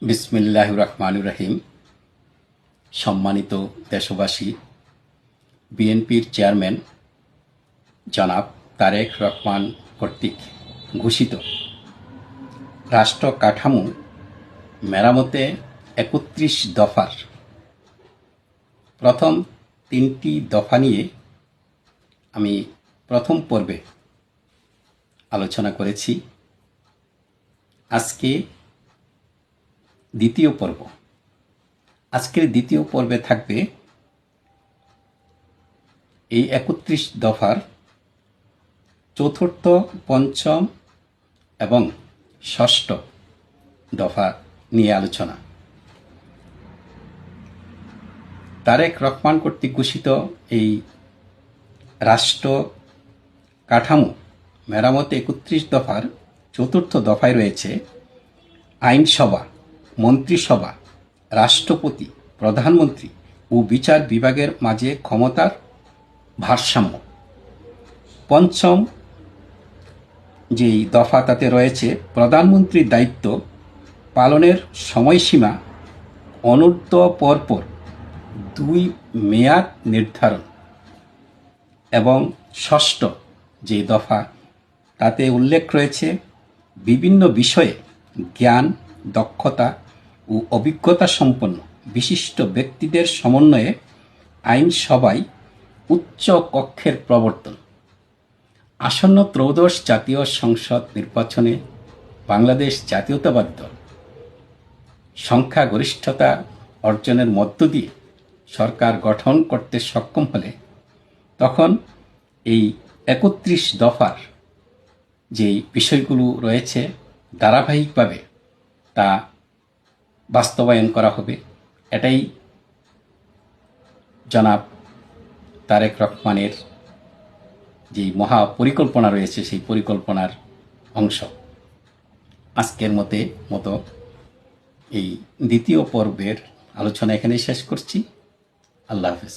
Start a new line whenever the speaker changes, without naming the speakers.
বিসমিল্লাহির রহমানির রহিম। সম্মানিত দেশবাসী, বিএনপির চেয়ারম্যান জনাব তারেক রহমান কর্তৃক ঘোষিত রাষ্ট্র কাঠামো মেরামতে ৩১ দফার প্রথম ৩টি দফা নিয়ে আমি প্রথম পর্বে আলোচনা করেছি। আজকের দ্বিতীয় পর্বে থাকবে এই ৩১ দফার চতুর্থ, পঞ্চম এবং ষষ্ঠ দফা নিয়ে আলোচনা। তারেক রহমান কর্তৃক ঘোষিত এই রাষ্ট্র কাঠামো মেরামতে ৩১ দফার চতুর্থ দফায় রয়েছে আইনসভা, মন্ত্রিসভা, রাষ্ট্রপতি, প্রধানমন্ত্রী ও বিচার বিভাগের মাঝে ক্ষমতার ভারসাম্য। পঞ্চম যেই দফা তাতে রয়েছে প্রধানমন্ত্রীর দায়িত্ব পালনের সময়সীমা অনূর্ধ্ব পরপর 2 মেয়াদ নির্ধারণ। এবং ষষ্ঠ যে দফা তাতে উল্লেখ রয়েছে বিভিন্ন বিষয়ে জ্ঞান, দক্ষতা ও অভিজ্ঞতা সম্পন্ন বিশিষ্ট ব্যক্তিদের সমন্বয়ে আইনসভায় উচ্চ কক্ষের প্রবর্তন। আসন্ন ত্রয়োদশ জাতীয় সংসদ নির্বাচনে বাংলাদেশ জাতীয়তাবাদী দল সংখ্যাগরিষ্ঠতা অর্জনের মধ্য দিয়ে সরকার গঠন করতে সক্ষম হলে তখন এই ৩১ দফার যেই বিষয়গুলো রয়েছে ধারাবাহিকভাবে তা বাস্তবায়ন করা হবে। এটাই জনাব তারেক রহমানের যে মহা পরিকল্পনা রয়েছে সেই পরিকল্পনার অংশ। আজকের মতো এই দ্বিতীয় পর্বের আলোচনা এখানেই শেষ করছি। আল্লাহ হাফেজ।